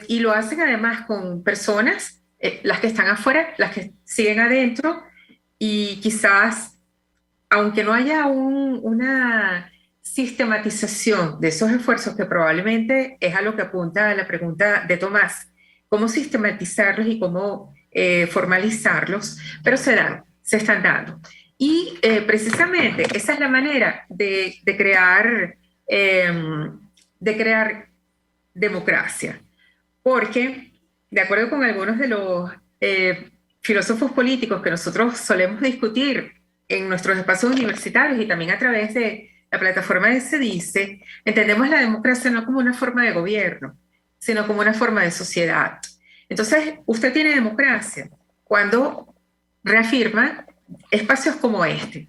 y lo hacen además con personas, las que están afuera, las que siguen adentro, y quizás, aunque no haya una sistematización de esos esfuerzos, que probablemente es a lo que apunta la pregunta de Tomás, cómo sistematizarlos y cómo formalizarlos, pero se están dando. Y precisamente esa es la manera de crear democracia. Porque, de acuerdo con algunos de los filósofos políticos que nosotros solemos discutir en nuestros espacios universitarios y también a través de la plataforma de CEDICE, entendemos la democracia no como una forma de gobierno, sino como una forma de sociedad. Entonces, usted tiene democracia cuando reafirma espacios como este.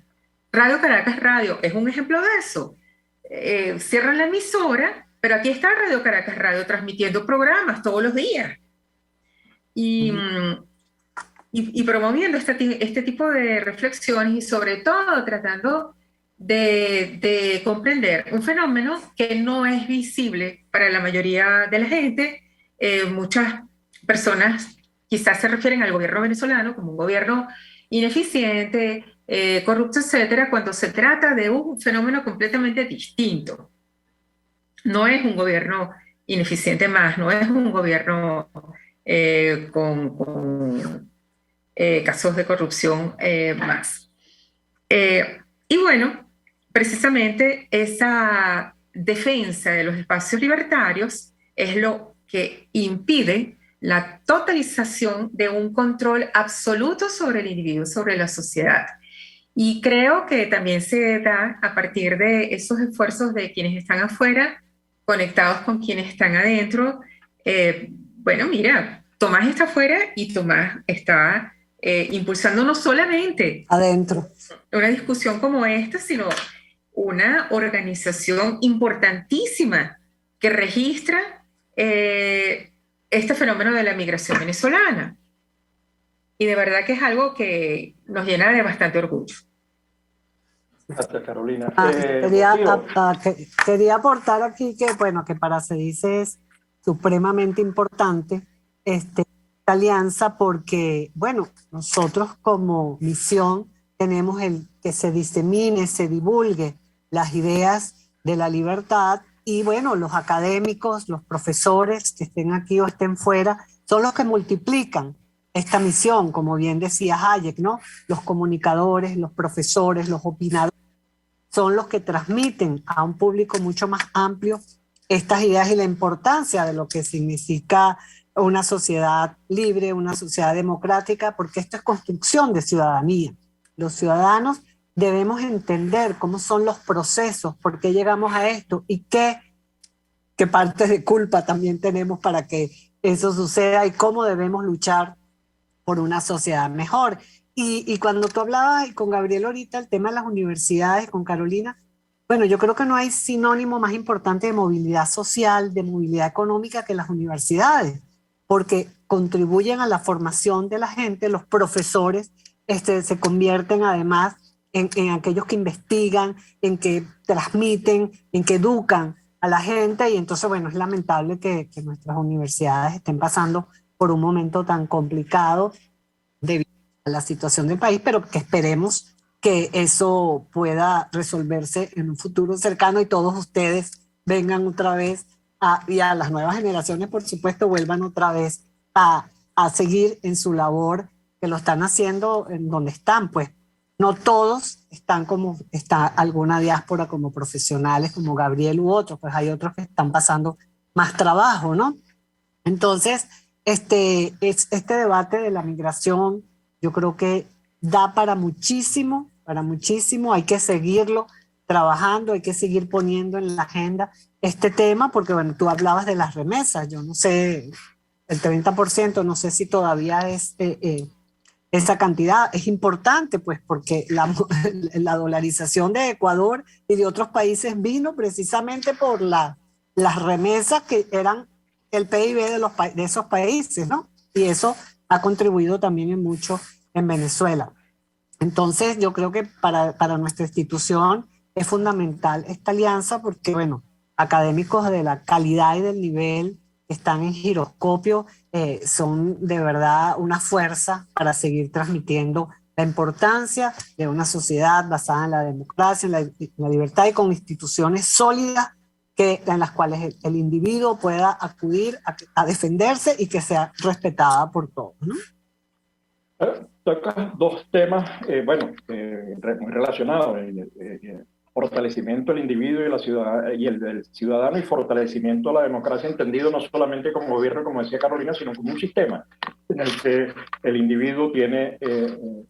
Radio Caracas Radio es un ejemplo de eso. Cierran la emisora, pero aquí está Radio Caracas Radio transmitiendo programas todos los días y promoviendo este tipo de reflexiones, y sobre todo tratando de comprender un fenómeno que no es visible para la mayoría de la gente. Muchas personas quizás se refieren al gobierno venezolano como un gobierno ineficiente, corrupto, etcétera, cuando se trata de un fenómeno completamente distinto. No es un gobierno ineficiente más, no es un gobierno con casos de corrupción más. Y bueno, precisamente esa defensa de los espacios libertarios es lo que impide la totalización de un control absoluto sobre el individuo, sobre la sociedad. Y creo que también se da a partir de esos esfuerzos de quienes están afuera, conectados con quienes están adentro. Bueno, mira, Tomás está afuera y Tomás está impulsando no solamente adentro una discusión como esta, sino una organización importantísima que registra este fenómeno de la migración venezolana. Y de verdad que es algo que nos llena de bastante orgullo. Gracias, Carolina. Quería aportar aquí que, bueno, que para CEDICE es supremamente importante esta alianza, porque, bueno, nosotros como misión tenemos el que se disemine, se divulgue las ideas de la libertad, y bueno, los académicos, los profesores que estén aquí o estén fuera, son los que multiplican esta misión, como bien decía Hayek, ¿no? Los comunicadores, los profesores, los opinadores, son los que transmiten a un público mucho más amplio estas ideas y la importancia de lo que significa una sociedad libre, una sociedad democrática, porque esto es construcción de ciudadanía. Los ciudadanos debemos entender cómo son los procesos, por qué llegamos a esto y qué parte de culpa también tenemos para que eso suceda y cómo debemos luchar por una sociedad mejor. Y cuando tú hablabas, y con Gabriel ahorita, el tema de las universidades, con Carolina, bueno, yo creo que no hay sinónimo más importante de movilidad social, de movilidad económica que las universidades, porque contribuyen a la formación de la gente. Los profesores se convierten además en aquellos que investigan, en que transmiten, en que educan a la gente, y entonces, bueno, es lamentable que nuestras universidades estén pasando por un momento tan complicado debido a la situación del país, pero que esperemos que eso pueda resolverse en un futuro cercano y todos ustedes vengan otra vez y a las nuevas generaciones, por supuesto, vuelvan otra vez a seguir en su labor, que lo están haciendo en donde están. Pues no todos están como está alguna diáspora como profesionales, como Gabriel u otros, pues hay otros que están pasando más trabajo, ¿no? Entonces, este debate de la migración, yo creo que da para muchísimo, hay que seguirlo trabajando, hay que seguir poniendo en la agenda este tema, porque bueno, tú hablabas de las remesas, yo no sé, el 30%, no sé si todavía es esa cantidad, es importante pues porque la dolarización de Ecuador y de otros países vino precisamente por las remesas que eran el PIB de esos países, ¿no? Y eso ha contribuido también en mucho en Venezuela. Entonces, yo creo que para nuestra institución es fundamental esta alianza porque, bueno, académicos de la calidad y del nivel que están en Giroscopio son de verdad una fuerza para seguir transmitiendo la importancia de una sociedad basada en la democracia, en la libertad y con instituciones sólidas en las cuales el individuo pueda acudir a defenderse y que sea respetada por todos, ¿no? Tocas dos temas, muy relacionados, fortalecimiento del individuo y, el del ciudadano, y fortalecimiento de la democracia, entendido no solamente como gobierno, como decía Carolina, sino como un sistema en el que el individuo tiene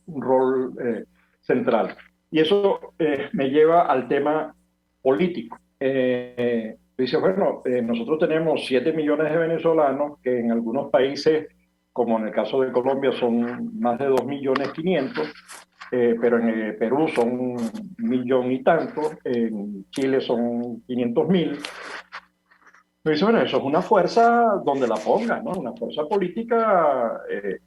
un rol central. Y eso me lleva al tema político. Dice, bueno, nosotros tenemos 7 millones de venezolanos que en algunos países, como en el caso de Colombia, son más de 2.500.000, pero en Perú son 1 millón y tanto, en Chile son 500.000. Dice, bueno, eso es una fuerza donde la pongas, ¿no? Una fuerza política,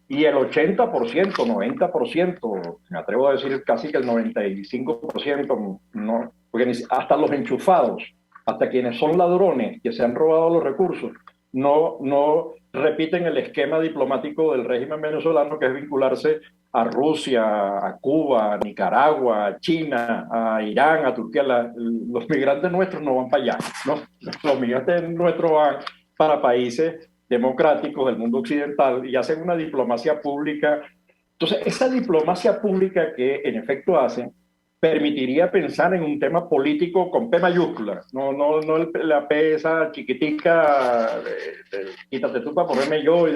y el 80%, 90%, me atrevo a decir casi que el 95%, no, porque hasta los enchufados, hasta quienes son ladrones, que se han robado los recursos, no repiten el esquema diplomático del régimen venezolano, que es vincularse a Rusia, a Cuba, a Nicaragua, a China, a Irán, a Turquía. Los migrantes nuestros no van para allá, ¿no? Los migrantes nuestros van para países democráticos del mundo occidental y hacen una diplomacia pública. Entonces, esa diplomacia pública que en efecto hacen permitiría pensar en un tema político con P mayúscula, no la P esa chiquitica, quítate tú para ponerme yo,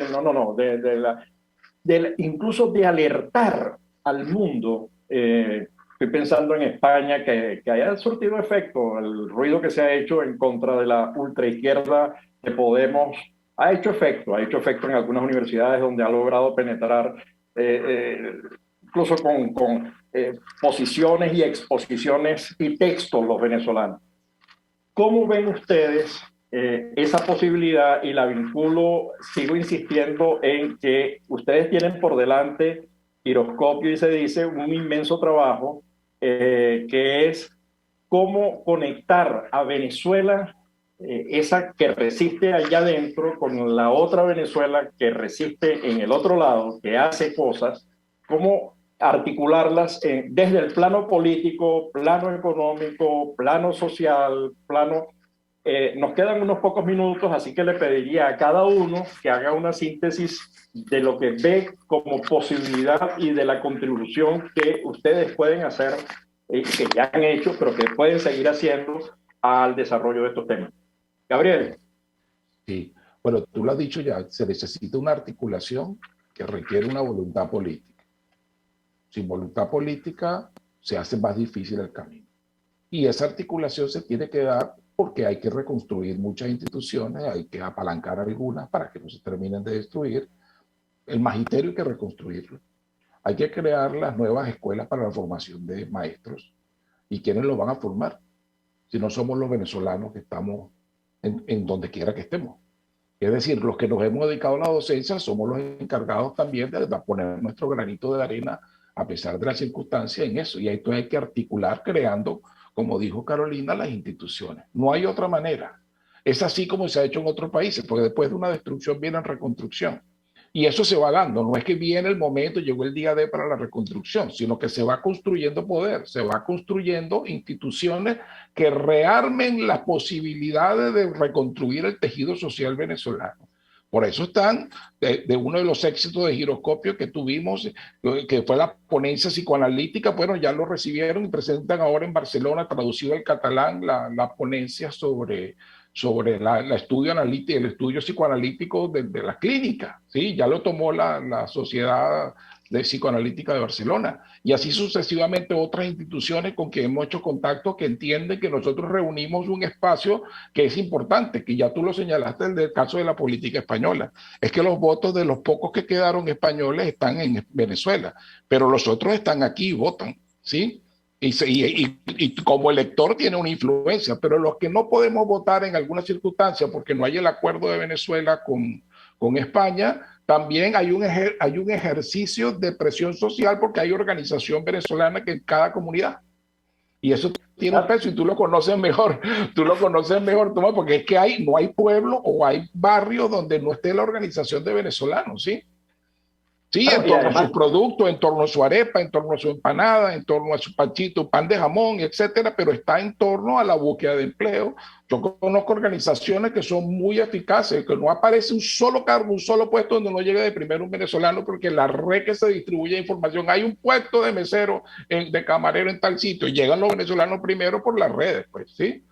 incluso de alertar al mundo. Estoy pensando en España, que haya surtido efecto el ruido que se ha hecho en contra de la ultraizquierda de Podemos. Ha hecho efecto en algunas universidades donde ha logrado penetrar, incluso con posiciones y exposiciones y textos los venezolanos. ¿Cómo ven ustedes esa posibilidad? Y la vinculo, sigo insistiendo en que ustedes tienen por delante Giroscopio, y se dice un inmenso trabajo, que es cómo conectar a Venezuela, esa que resiste allá adentro, con la otra Venezuela que resiste en el otro lado, que hace cosas, cómo articularlas desde el plano político, plano económico, plano social, plano... nos quedan unos pocos minutos, así que le pediría a cada uno que haga una síntesis de lo que ve como posibilidad y de la contribución que ustedes pueden hacer, que ya han hecho, pero que pueden seguir haciendo al desarrollo de estos temas. Gabriel. Sí, bueno, tú lo has dicho ya, se necesita una articulación que requiere una voluntad política. Sin voluntad política se hace más difícil el camino. Y esa articulación se tiene que dar porque hay que reconstruir muchas instituciones, hay que apalancar algunas para que no se terminen de destruir. El magisterio hay que reconstruirlo. Hay que crear las nuevas escuelas para la formación de maestros. ¿Y quiénes lo van a formar? Si no somos los venezolanos que estamos en donde quiera que estemos. Es decir, los que nos hemos dedicado a la docencia somos los encargados también de poner nuestro granito de arena a pesar de las circunstancias en eso. Y esto hay que articular creando, como dijo Carolina, las instituciones. No hay otra manera. Es así como se ha hecho en otros países, porque después de una destrucción viene reconstrucción. Y eso se va dando. No es que viene el momento, llegó el día D para la reconstrucción, sino que se va construyendo poder, se va construyendo instituciones que rearmen las posibilidades de reconstruir el tejido social venezolano. Por eso están de uno de los éxitos de Giroscopio que tuvimos, que fue la ponencia psicoanalítica. Bueno, ya lo recibieron y presentan ahora en Barcelona, traducido al catalán, la ponencia sobre el estudio analítico, el estudio psicoanalítico de la clínica. ¿Sí? Ya lo tomó la Sociedad de Psicoanalítica de Barcelona. Y así sucesivamente otras instituciones con que hemos hecho contacto que entienden que nosotros reunimos un espacio que es importante, que ya tú lo señalaste en el caso de la política española. Es que los votos de los pocos que quedaron españoles están en Venezuela, pero los otros están aquí y votan, ¿sí? Y como elector tiene una influencia, pero los que no podemos votar en algunas circunstancias porque no hay el acuerdo de Venezuela con España, también hay un ejercicio de presión social porque hay organización venezolana que en cada comunidad. Y eso tiene un peso y tú lo conoces mejor, Tomás, porque es que no hay pueblo o hay barrios donde no esté la organización de venezolanos, ¿sí? Sí, en torno a sus productos, en torno a su arepa, en torno a su empanada, en torno a su panchito, pan de jamón, etcétera, pero está en torno a la búsqueda de empleo. Yo conozco organizaciones que son muy eficaces, que no aparece un solo cargo, un solo puesto donde no llegue de primero un venezolano, porque la red que se distribuye información, hay un puesto de mesero, de camarero en tal sitio, y llegan los venezolanos primero por las redes, pues, ¿sí?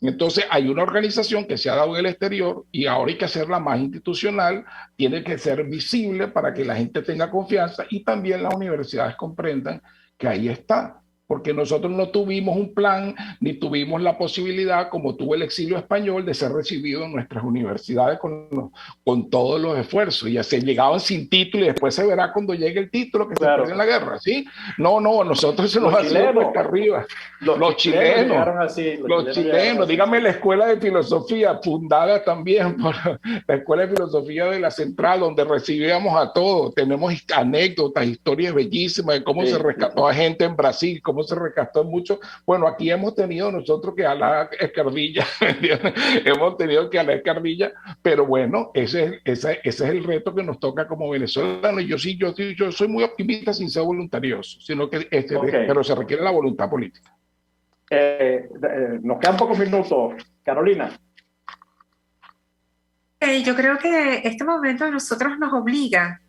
Entonces hay una organización que se ha dado en el exterior y ahora hay que hacerla más institucional, tiene que ser visible para que la gente tenga confianza y también las universidades comprendan que ahí está. Porque nosotros no tuvimos un plan ni tuvimos la posibilidad, como tuvo el exilio español, de ser recibido en nuestras universidades con todos los esfuerzos. Y así llegaban sin título y después se verá cuando llegue el título que se pierde en la guerra, ¿sí? No, nosotros se nos ha sido cuesta arriba. Los chilenos, dígame la Escuela de Filosofía, fundada también por la Escuela de Filosofía de la Central, donde recibíamos a todos. Tenemos anécdotas, historias bellísimas de cómo se rescató a gente en Brasil, cómo se rescató mucho. Bueno, aquí hemos tenido nosotros que a la escardilla, pero bueno, ese es el reto que nos toca como venezolanos. Yo soy muy optimista sin ser voluntarioso, sino que pero se requiere la voluntad política. Nos quedan pocos minutos. Carolina. Yo creo que este momento a nosotros nos obliga,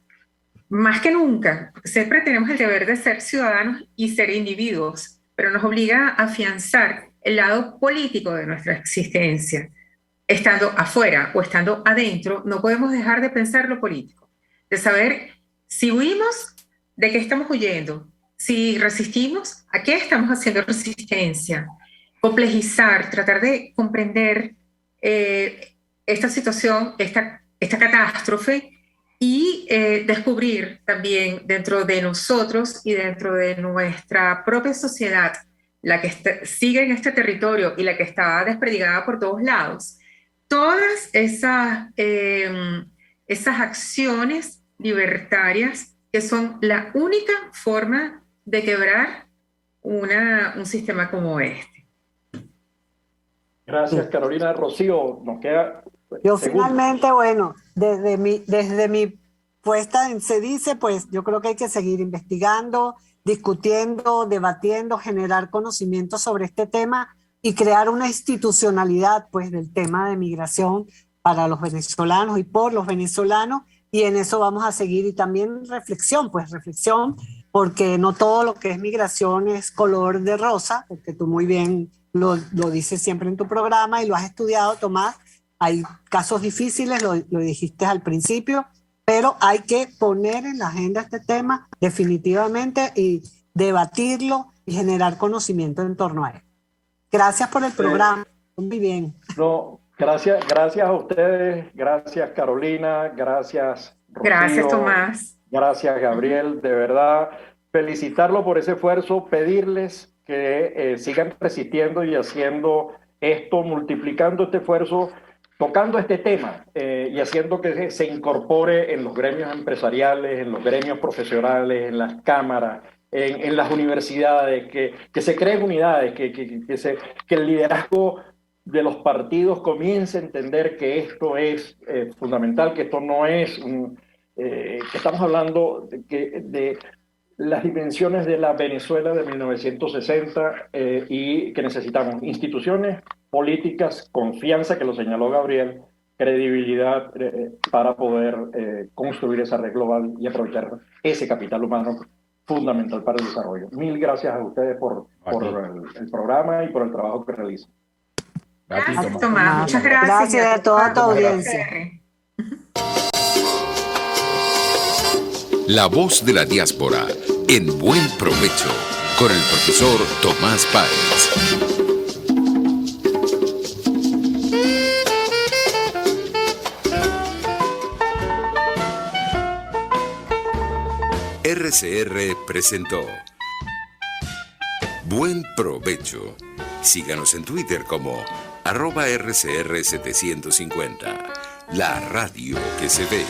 más que nunca, siempre tenemos el deber de ser ciudadanos y ser individuos, pero nos obliga a afianzar el lado político de nuestra existencia. Estando afuera o estando adentro, no podemos dejar de pensar lo político, de saber si huimos, de qué estamos huyendo, si resistimos, a qué estamos haciendo resistencia, complejizar, tratar de comprender esta situación, esta catástrofe, y descubrir también dentro de nosotros y dentro de nuestra propia sociedad, la que sigue en este territorio y la que está desperdigada por todos lados, todas esas acciones libertarias que son la única forma de quebrar un sistema como este. Gracias, Carolina. Rocío, nos queda... Yo finalmente, bueno, desde mi puesta en se dice, pues yo creo que hay que seguir investigando, discutiendo, debatiendo, generar conocimiento sobre este tema y crear una institucionalidad pues del tema de migración para los venezolanos y por los venezolanos, y en eso vamos a seguir. Y también reflexión, porque no todo lo que es migración es color de rosa, porque tú muy bien lo dices siempre en tu programa y lo has estudiado, Tomás. Hay casos difíciles, lo dijiste al principio, pero hay que poner en la agenda este tema definitivamente y debatirlo y generar conocimiento en torno a él. Gracias por el programa, muy bien. No, gracias a ustedes, gracias Carolina, gracias Rocío, gracias Tomás, gracias Gabriel, de verdad felicitarlo por ese esfuerzo, pedirles que sigan resistiendo y haciendo esto, multiplicando este esfuerzo, tocando este tema y haciendo que se incorpore en los gremios empresariales, en los gremios profesionales, en las cámaras, en las universidades, que se creen unidades, que el liderazgo de los partidos comience a entender que esto es fundamental, que esto no es que estamos hablando de las dimensiones de la Venezuela de 1960 y que necesitamos instituciones políticas, confianza, que lo señaló Gabriel, credibilidad para poder construir esa red global y aprovechar ese capital humano fundamental para el desarrollo. Mil gracias a ustedes por el programa y por el trabajo que realizan. Gracias, Tomás. Muchas gracias. Gracias a toda tu audiencia. La voz de la diáspora, en Buen Provecho, con el profesor Tomás Páez. RCR presentó Buen Provecho. Síganos en Twitter como @RCR750, la radio que se ve.